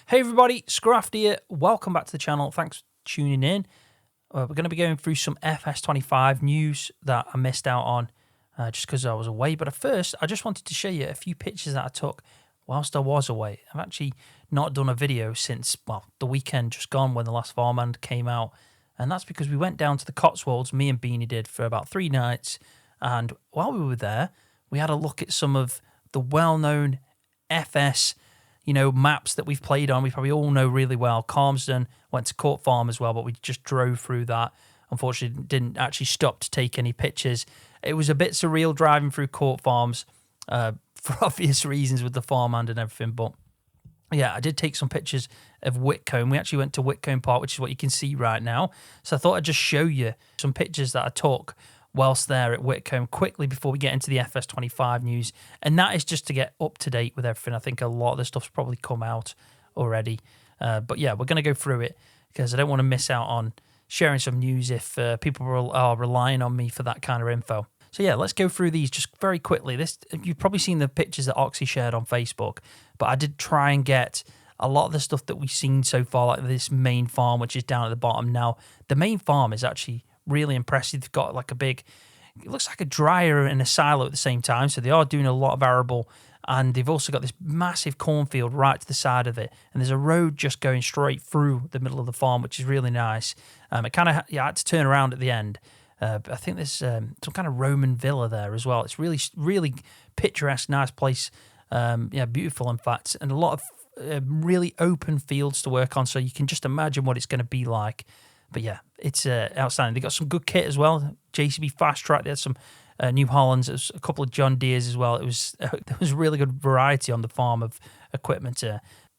Hey everybody, Scroft here. Welcome back to the channel. Thanks for tuning in. We're going to be going through some FS25 news that I missed out on just because I was away. But at first, I just wanted to show you a few pictures that I took whilst I was away. I've actually not done a video since, well, the weekend just gone when the last Farmhand came out. And that's because we went down to the Cotswolds, me and Beanie did, for about 3 nights. And while we were there, we had a look at some of the well-known FS maps that we've played on. We probably all know really well. Calmsden, went to Court Farm as well, but we just drove through that. Unfortunately, didn't actually stop to take any pictures. It was a bit surreal driving through Court Farms for obvious reasons with the farmhand and everything. But yeah, I did take some pictures of Witcombe. We actually went to Witcombe Park, which is what you can see right now. So I thought I'd just show you some pictures that I took whilst there at Witcombe quickly before we get into the FS25 news. And that is just to get up to date with everything. I think a lot of the stuff's probably come out already. But yeah, we're going to go through it because I don't want to miss out on sharing some news if people are relying on me for that kind of info. So yeah, let's go through these just very quickly. You've probably seen the pictures that Oxy shared on Facebook, but I did try and get a lot of the stuff that we've seen so far, like this main farm, which is down at the bottom now. The main farm is actually really impressive. They've got like it looks like a dryer and a silo at the same time, so they are doing a lot of arable, and they've also got this massive cornfield right to the side of it, and there's a road just going straight through the middle of the farm, which is really nice. It kind of, I had to turn around at the end. But I think there's some kind of Roman villa there as well. It's really, really picturesque, nice place. Beautiful, in fact, and a lot of really open fields to work on, so you can just imagine what it's going to be like. But yeah, it's outstanding. They got some good kit as well. JCB Fast Track. They had some New Hollands. There's a couple of John Deeres as well. There was really good variety on the farm of equipment.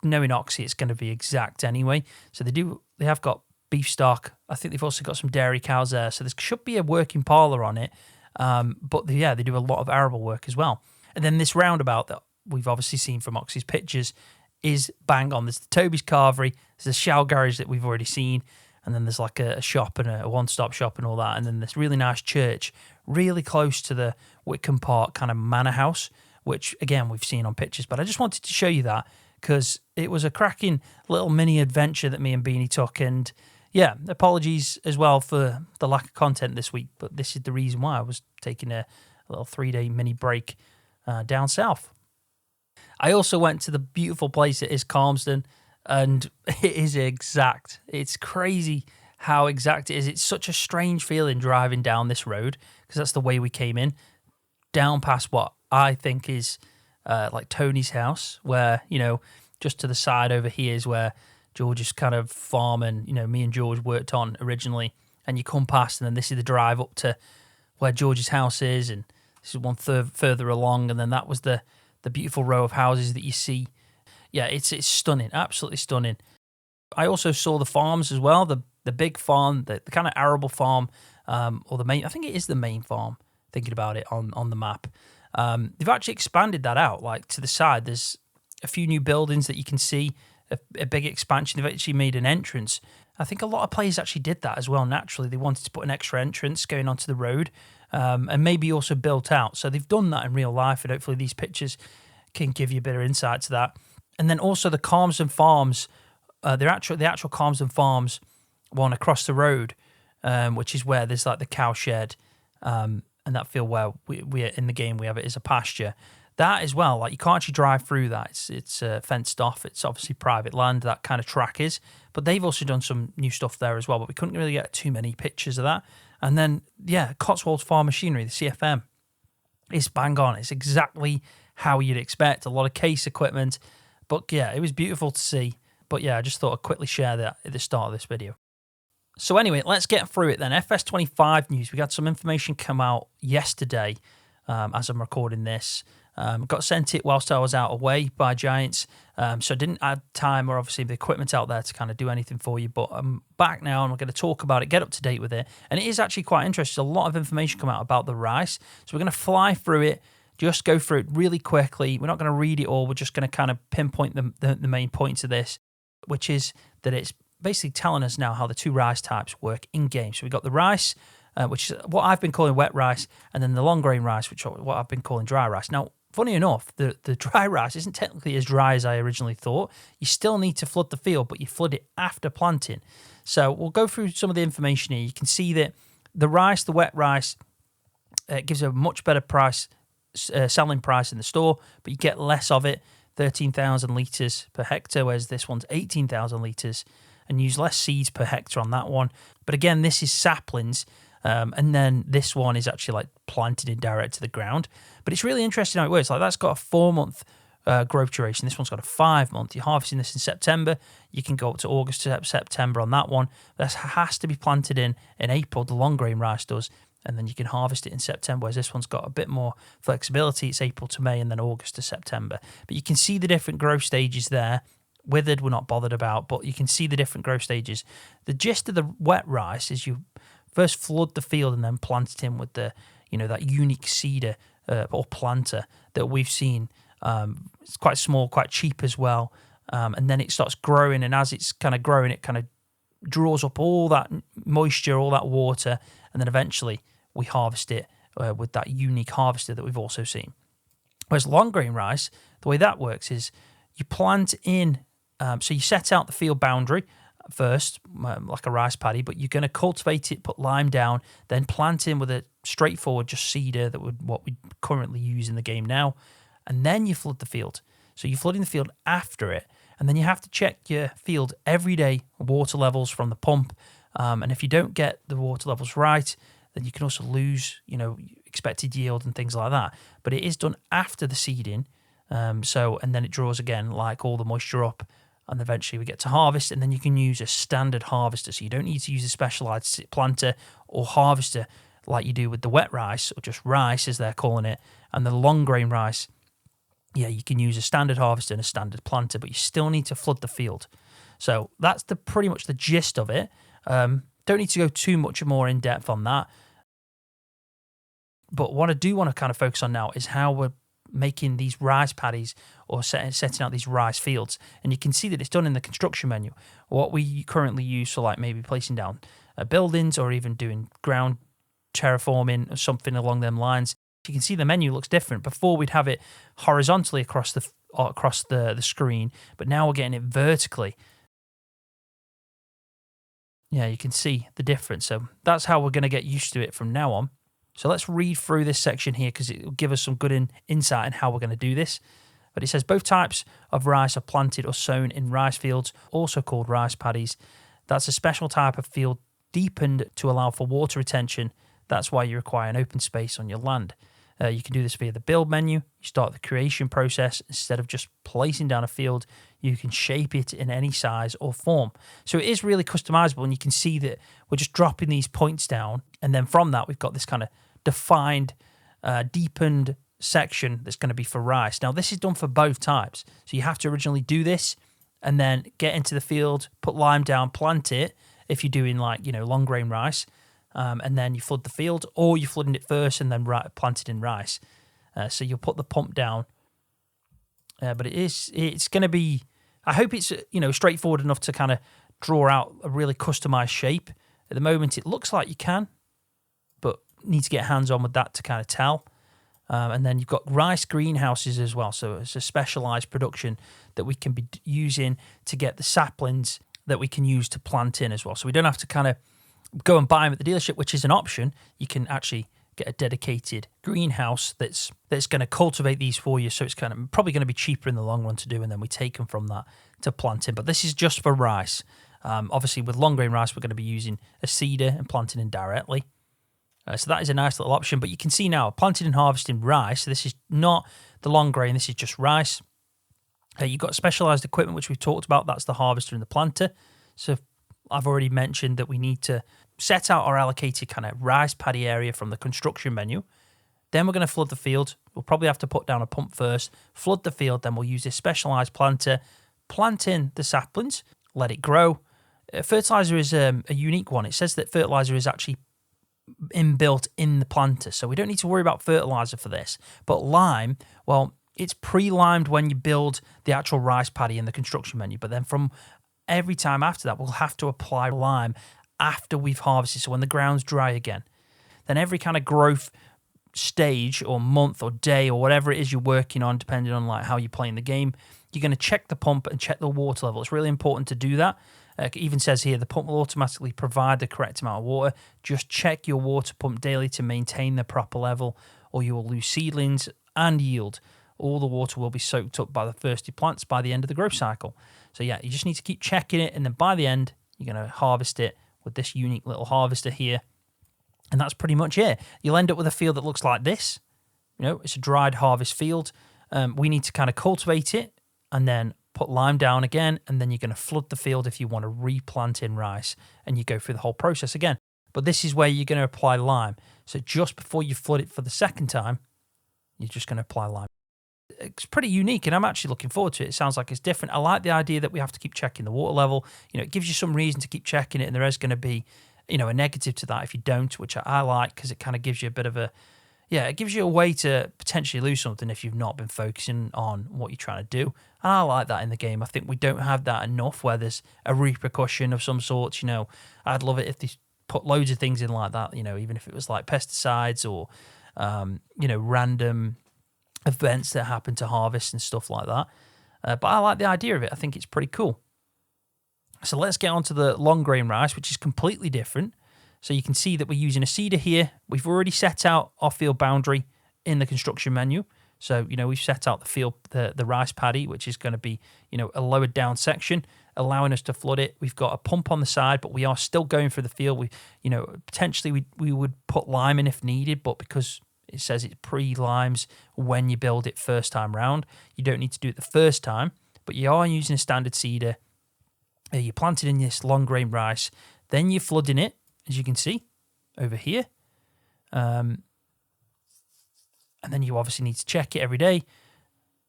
Knowing Oxy, it's going to be exact anyway. So they have got beef stock. I think they've also got some dairy cows there. So there should be a working parlour on it. But yeah, they do a lot of arable work as well. And then this roundabout that we've obviously seen from Oxy's pictures is bang on. There's the Toby's Carvery. There's the Shell Garage that we've already seen. And then there's like a shop and a one-stop shop and all that. And then this really nice church really close to the Witcombe Park kind of manor house, which, again, we've seen on pictures. But I just wanted to show you that because it was a cracking little mini adventure that me and Beanie took. And, yeah, apologies as well for the lack of content this week. But this is the reason why I was taking a little 3-day mini break down south. I also went to the beautiful place that is Calmsden. And it is exact. It's crazy how exact it is. It's such a strange feeling driving down this road because that's the way we came in, down past what I think is like Tony's house, where, just to the side over here is where George's kind of farm and, me and George worked on originally. And you come past and then this is the drive up to where George's house is. And this is one further along. And then that was the beautiful row of houses that you see. Yeah, it's stunning, absolutely stunning. I also saw the farms as well, the big farm, the kind of arable farm, or the main, I think it is the main farm, thinking about it on the map. They've actually expanded that out, like to the side. There's a few new buildings that you can see, a big expansion. They've actually made an entrance. I think a lot of players actually did that as well, naturally. They wanted to put an extra entrance going onto the road, and maybe also built out. So they've done that in real life, and hopefully these pictures can give you a bit of insight to that. And then also the Calmsden Farms, the actual Calmsden Farms one across the road, which is where there's like the cow shed, and that field where we're in the game we have it as a pasture. That as well, like you can't actually drive through that. It's fenced off. It's obviously private land, that kind of track is. But they've also done some new stuff there as well, but we couldn't really get too many pictures of that. And then, yeah, Cotswolds Farm Machinery, the CFM, is bang on. It's exactly how you'd expect. A lot of case equipment. But yeah, it was beautiful to see. But yeah, I just thought I'd quickly share that at the start of this video. So anyway, let's get through it then. FS25 news. We got some information come out yesterday as I'm recording this. Got sent it whilst I was out away by Giants. So I didn't have time or obviously the equipment out there to kind of do anything for you. But I'm back now and we're going to talk about it, get up to date with it. And it is actually quite interesting. A lot of information come out about the rice. So we're going to fly through it. Just go through it really quickly. We're not going to read it all. We're just going to kind of pinpoint the main points of this, which is that it's basically telling us now how the 2 rice types work in-game. So we've got the rice, which is what I've been calling wet rice, and then the long grain rice, which is what I've been calling dry rice. Now, funny enough, the dry rice isn't technically as dry as I originally thought. You still need to flood the field, but you flood it after planting. So we'll go through some of the information here. You can see that the rice, the wet rice, gives a much better price, selling price in the store, but you get less of it, 13,000 litres per hectare, whereas this one's 18,000 litres, and use less seeds per hectare on that one. But again, this is saplings, and then this one is actually like planted in direct to the ground. But it's really interesting how it works. Like that's got a 4-month growth duration. This one's got a 5-month. You're harvesting this in September. You can go up to August to September on that one. This has to be planted in April, the long grain rice does, and then you can harvest it in September, whereas this one's got a bit more flexibility. It's April to May and then August to September. But you can see the different growth stages there. Withered, we're not bothered about, but you can see the different growth stages. The gist of the wet rice is you first flood the field and then plant it in with the, that unique seeder or planter that we've seen. It's quite small, quite cheap as well. And then it starts growing, and as it's kind of growing, it kind of draws up all that moisture, all that water, and then eventually we harvest it with that unique harvester that we've also seen. Whereas long grain rice, the way that works is you plant in, so you set out the field boundary first, like a rice paddy, but you're going to cultivate it, put lime down, then plant in with a straightforward just seeder what we currently use in the game now, and then you flood the field. So you're flooding the field after it, and then you have to check your field every day, water levels from the pump, and if you don't get the water levels right, then you can also lose, expected yield and things like that. But it is done after the seeding, and then it draws again, like all the moisture up, and eventually we get to harvest, and then you can use a standard harvester. So you don't need to use a specialized planter or harvester like you do with the wet rice, or just rice as they're calling it, and the long grain rice. Yeah, you can use a standard harvester and a standard planter, but you still need to flood the field. So that's pretty much the gist of it. Don't need to go too much more in depth on that. But what I do want to kind of focus on now is how we're making these rice paddies or setting out these rice fields. And you can see that it's done in the construction menu. What we currently use for like maybe placing down buildings or even doing ground terraforming or something along them lines. You can see the menu looks different. Before we'd have it horizontally across the screen, but now we're getting it vertically. Yeah, you can see the difference. So that's how we're going to get used to it from now on. So let's read through this section here because it will give us some good insight in how we're going to do this. But it says both types of rice are planted or sown in rice fields, also called rice paddies. That's a special type of field deepened to allow for water retention. That's why you require an open space on your land. You can do this via the build menu. You start the creation process. Instead of just placing down a field, you can shape it in any size or form. So it is really customizable, and you can see that we're just dropping these points down, and then from that we've got this kind of defined, deepened section that's going to be for rice. Now this is done for both types. So you have to originally do this and then get into the field, put lime down, plant it if you're doing like, long grain rice. And then you flood the field, or you're flooding it first and then plant it in rice. So you'll put the pump down. But it's going to be, I hope it's, straightforward enough to kind of draw out a really customized shape. At the moment, it looks like you can, but need to get hands on with that to kind of tell. And then you've got rice greenhouses as well. So it's a specialized production that we can be using to get the saplings that we can use to plant in as well. So we don't have to kind of go and buy them at the dealership, which is an option. You can actually get a dedicated greenhouse that's going to cultivate these for you. So it's kind of probably going to be cheaper in the long run to do, and then we take them from that to plant in. But this is just for rice. Obviously, with long grain rice, we're going to be using a seeder and planting in directly. So that is a nice little option. But you can see now, planting and harvesting rice. So this is not the long grain. This is just rice. You've got specialized equipment, which we've talked about. That's the harvester and the planter. So I've already mentioned that we need to set out our allocated kind of rice paddy area from the construction menu. Then we're going to flood the field. We'll probably have to put down a pump first, flood the field, then we'll use this specialized planter, plant in the saplings, let it grow. Fertilizer is a unique one. It says that fertilizer is actually inbuilt in the planter, so we don't need to worry about fertilizer for this. But lime, well, it's pre-limed when you build the actual rice paddy in the construction menu, but then from every time after that, we'll have to apply lime after we've harvested, so when the ground's dry again. Then every kind of growth stage or month or day or whatever it is you're working on, depending on like how you're playing the game, you're going to check the pump and check the water level. It's really important to do that. It even says here the pump will automatically provide the correct amount of water. Just check your water pump daily to maintain the proper level, or you will lose seedlings and yield. All the water will be soaked up by the thirsty plants by the end of the growth cycle. So yeah, you just need to keep checking it, and then by the end, you're going to harvest it with this unique little harvester here. And that's pretty much it. You'll end up with a field that looks like this. You know, it's a dried harvest field. We need to kind of cultivate it and then put lime down again, and then you're going to flood the field if you want to replant in rice, and you go through the whole process again. But this is where you're going to apply lime. So just before you flood it for the second time, you're just going to apply lime. It's pretty unique, and I'm actually looking forward to it. It sounds like it's different. I like the idea that we have to keep checking the water level. You know, it gives you some reason to keep checking it, and there is going to be, you know, a negative to that if you don't, which I like, because it kind of gives you a bit of a, yeah, it gives you a way to potentially lose something if you've not been focusing on what you're trying to do. And I like that in the game. I think we don't have that enough where there's a repercussion of some sort. You know, I'd love it if they put loads of things in like that, you know, even if it was like pesticides or, you know, random events that happen to harvest and stuff like that. But I like the idea of it. I think it's pretty cool. So let's get on to the long grain rice, which is completely different. So you can see that we're using a seeder here. We've already set out our field boundary in the construction menu. So, you know, we've set out the field, the rice paddy, which is going to be, you know, a lowered down section, allowing us to flood it. We've got a pump on the side, but we are still going through the field. We, you know, potentially we would put lime in if needed, but because it says it's pre-limes when you build it first time round, you don't need to do it the first time, but you are using a standard seeder. You're planting in this long grain rice, then you're flooding it, as you can see over here. And then you obviously need to check it every day,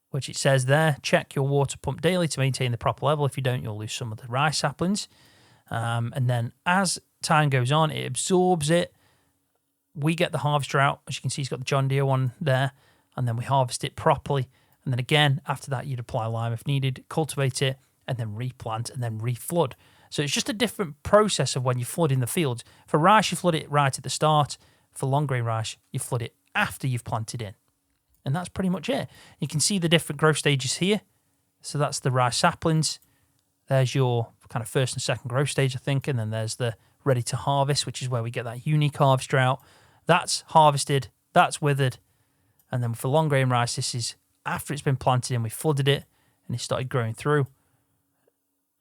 which it says there, check your water pump daily to maintain the proper level. If you don't, you'll lose some of the rice saplings. And then as time goes on, it absorbs it. We get the harvester out. As you can see, it's got the John Deere one there. And then we harvest it properly. And then again, after that, you'd apply lime if needed, cultivate it, and then replant and then reflood. So it's just a different process of when you flood in the fields. For rice, you flood it right at the start. For long grain rice, you flood it after you've planted in. And that's pretty much it. You can see the different growth stages here. So that's the rice saplings. There's your kind of first and second growth stage, I think. And then there's the ready to harvest, which is where we get that unique harvester out. That's harvested, that's withered. And then for long grain rice, this is after it's been planted in, we flooded it and it started growing through.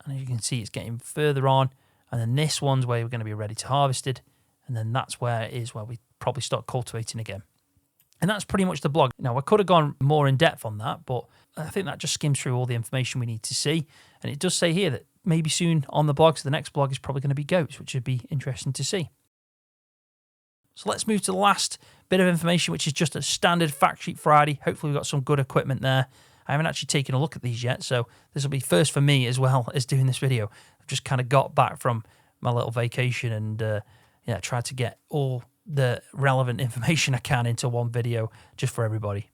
And as you can see, it's getting further on. And then this one's where we're going to be ready to harvested. And then that's where it is where we probably start cultivating again. And that's pretty much the blog. Now, I could have gone more in depth on that, but I think that just skims through all the information we need to see. And it does say here that maybe soon on the blog, so the next blog is probably going to be goats, which would be interesting to see. So let's move to the last bit of information, which is just a standard fact sheet Friday. Hopefully we've got some good equipment there. I haven't actually taken a look at these yet, so this will be first for me as well as doing this video. I've just kind of got back from my little vacation and tried to get all the relevant information I can into one video just for everybody.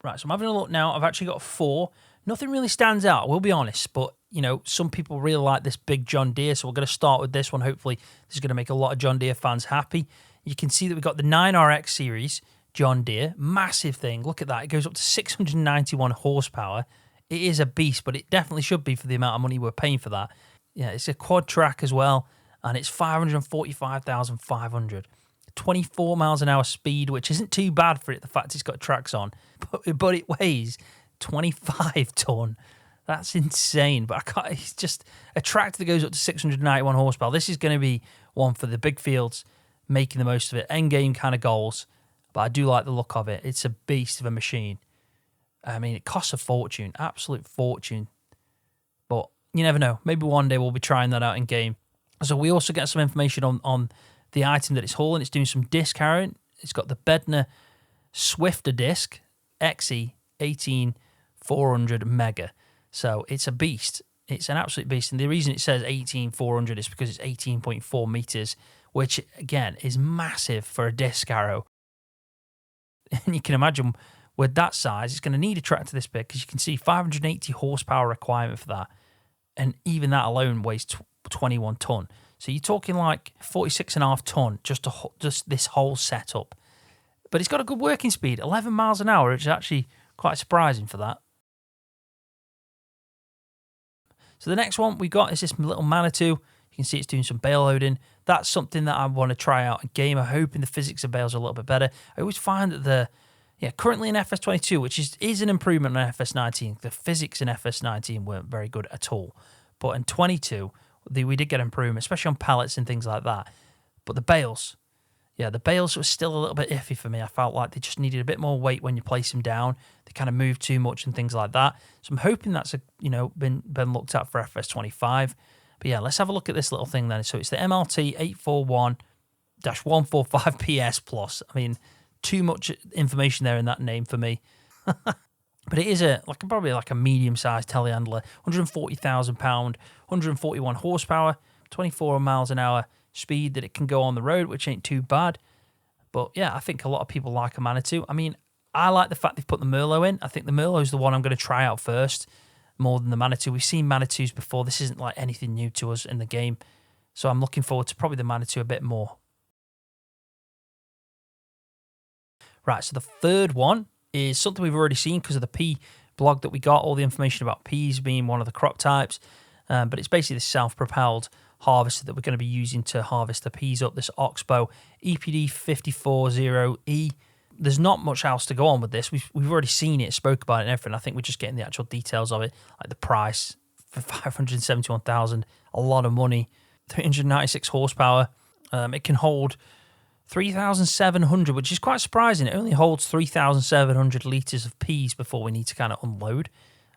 Right, so I'm having a look now. I've actually got 4. Nothing really stands out, I will be honest, but, you know, some people really like this big John Deere, so we're going to start with this one. Hopefully, this is going to make a lot of John Deere fans happy. You can see that we've got the 9RX series John Deere, massive thing. Look at that. It goes up to 691 horsepower. It is a beast, but it definitely should be for the amount of money we're paying for that. Yeah, it's a quad track as well, and it's 545,500. 24 miles an hour speed, which isn't too bad for it, the fact it's got tracks on, but it weighs 25 ton. That's insane. But it's just a tractor that goes up to 691 horsepower. This is going to be one for the big fields, making the most of it, end game kind of goals. But I do like the look of it. It's a beast of a machine. I mean, it costs a fortune, absolute fortune. But you never know. Maybe one day we'll be trying that out in game. So we also get some information on the item that it's hauling. It's doing some disc carrying. It's got the Bednar Swifter disc, XE 18400 mega. So it's a beast. It's an absolute beast. And the reason it says 18400 is because it's 18.4 meters, which again is massive for a disc arrow. And you can imagine with that size, it's going to need a tractor this big, because you can see 580 horsepower requirement for that. And even that alone weighs 21 ton. So you're talking like 46.5 ton just this whole setup. But it's got a good working speed, 11 miles an hour, which is actually quite surprising for that. So the next one we got is this little Manitou. You can see it's doing some bale loading. That's something that I want to try out in game. I'm hoping the physics of bales are a little bit better. I always find that currently in FS22, which is an improvement on FS19, the physics in FS19 weren't very good at all. But in 22, we did get improvement, especially on pallets and things like that. But the bales were still a little bit iffy for me. I felt like they just needed a bit more weight when you place them down. They kind of moved too much and things like that. So I'm hoping that's been looked at for FS25. But yeah, let's have a look at this little thing then. So it's the MLT 841-145 PS Plus. I mean, too much information there in that name for me. But it is probably a medium-sized telehandler, 140,000 pound, 141 horsepower, 24 miles an hour speed that it can go on the road, which ain't too bad. But yeah, I think a lot of people like a Manitou. I mean, I like the fact they've put the Merlot in. I think the Merlot is the one I'm going to try out first, more than the Manitou. We've seen Manitous before. This isn't like anything new to us in the game. So I'm looking forward to probably the Manitou a bit more. Right, so the third one is something we've already seen because of the pea blog that we got, all the information about peas being one of the crop types. But it's basically the self-propelled harvester that we're going to be using to harvest the peas up, this Oxbow EPD 540E. There's not much else to go on with this. We've already seen it, spoke about it and everything. I think we're just getting the actual details of it, like the price for 571,000, a lot of money, 396 horsepower. It can hold 3,700, which is quite surprising. It only holds 3,700 litres of peas before we need to kind of unload.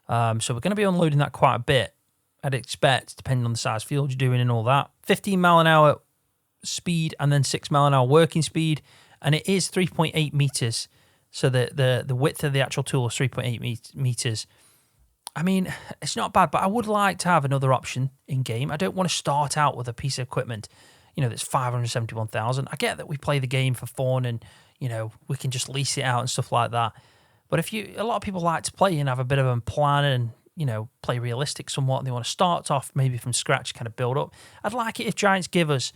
So we're going to be unloading that quite a bit, I'd expect, depending on the size field you're doing and all that. 15 mile an hour speed and then 6 mile an hour working speed. And it is 3.8 meters. So the width of the actual tool is 3.8 meters. I mean, it's not bad, but I would like to have another option in game. I don't want to start out with a piece of equipment, that's 571,000. I get that we play the game for fun and, we can just lease it out and stuff like that. But a lot of people like to play and have a bit of a plan and, play realistic somewhat, and they want to start off maybe from scratch, kind of build up. I'd like it if Giants give us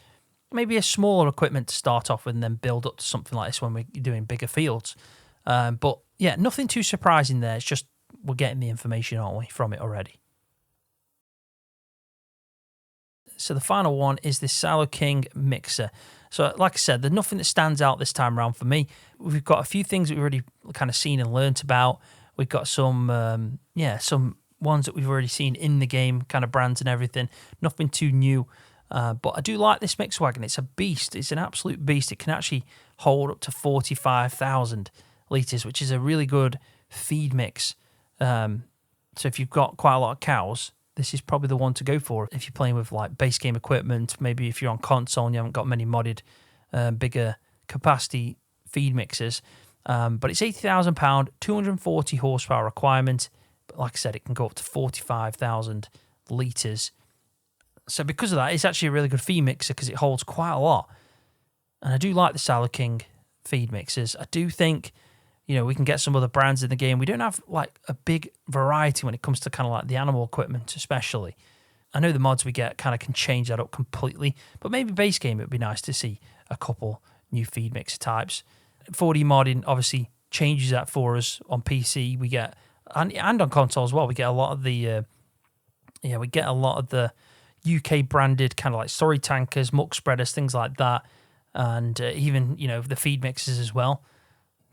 maybe a smaller equipment to start off with and then build up to something like this when we're doing bigger fields. But yeah, nothing too surprising there. It's just we're getting the information, aren't we, from it already. So the final one is this Silo King mixer. So like I said, there's nothing that stands out this time around for me. We've got a few things that we've already kind of seen and learnt about. We've got some ones that we've already seen in the game, kind of brands and everything. Nothing too new. But I do like this mix wagon. It's a beast. It's an absolute beast. It can actually hold up to 45,000 litres, which is a really good feed mix. So if you've got quite a lot of cows, this is probably the one to go for. If you're playing with like base game equipment, maybe if you're on console and you haven't got many modded, bigger capacity feed mixers. But it's £80,000, 240 horsepower requirement. But like I said, it can go up to 45,000 litres. So because of that, it's actually a really good feed mixer because it holds quite a lot. And I do like the Silo King feed mixers. I do think, we can get some other brands in the game. We don't have like a big variety when it comes to kind of like the animal equipment, especially. I know the mods we get kind of can change that up completely, but maybe base game, it would be nice to see a couple new feed mixer types. 4D modding obviously changes that for us on PC. We get, and on console as well, we get a lot of the, UK branded kind of like story tankers, muck spreaders, things like that. And even, the feed mixers as well.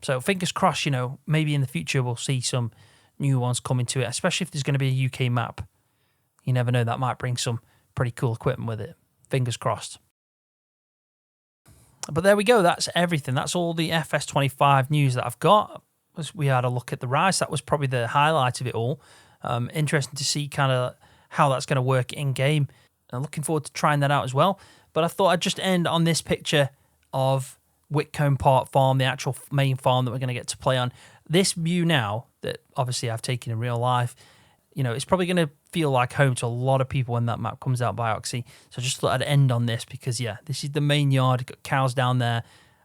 So fingers crossed, maybe in the future we'll see some new ones coming to it, especially if there's going to be a UK map. You never know, that might bring some pretty cool equipment with it. Fingers crossed. But there we go. That's everything. That's all the FS25 news that I've got. We had a look at the Rise. That was probably the highlight of it all. Interesting to see kind of how that's going to work in-game. I'm looking forward to trying that out as well. But I thought I'd just end on this picture of Witcombe Park farm, the actual main farm that we're going to get to play on. This view now, that obviously I've taken in real life, it's probably going to feel like home to a lot of people when that map comes out by Oxy. So I just thought I'd end on this because, this is the main yard. Got cows down there.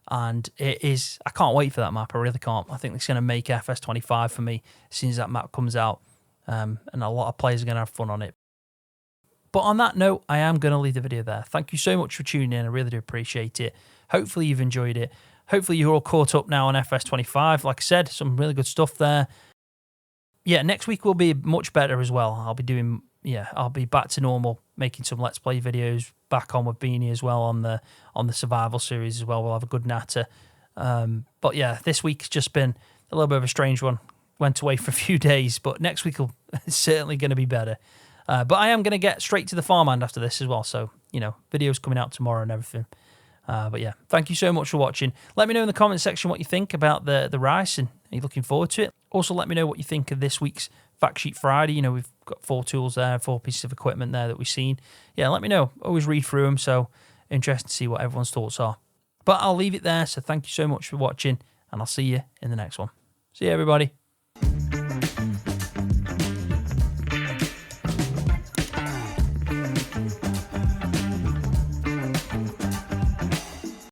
And it is, I can't wait for that map. I really can't. I think it's going to make FS25 for me as soon as that map comes out. And a lot of players are going to have fun on it. But on that note, I am going to leave the video there. Thank you so much for tuning in. I really do appreciate it. Hopefully you've enjoyed it. Hopefully you're all caught up now on FS25. Like I said, some really good stuff there. Yeah, next week will be much better as well. I'll be back to normal, making some Let's Play videos, back on with Beanie as well on the survival series as well. We'll have a good natter. But yeah, this week's just been a little bit of a strange one. Went away for a few days, but next week will certainly going to be better. But I am going to get straight to the farmhand after this as well. So, videos coming out tomorrow and everything. But yeah, thank you so much for watching. Let me know in the comment section what you think about the rice, and are you looking forward to it? Also, let me know what you think of this week's Fact Sheet Friday. We've got 4 tools there, 4 pieces of equipment there that we've seen. Yeah, let me know. Always read through them, so interesting to see what everyone's thoughts are. But I'll leave it there, so thank you so much for watching, and I'll see you in the next one. See you, everybody.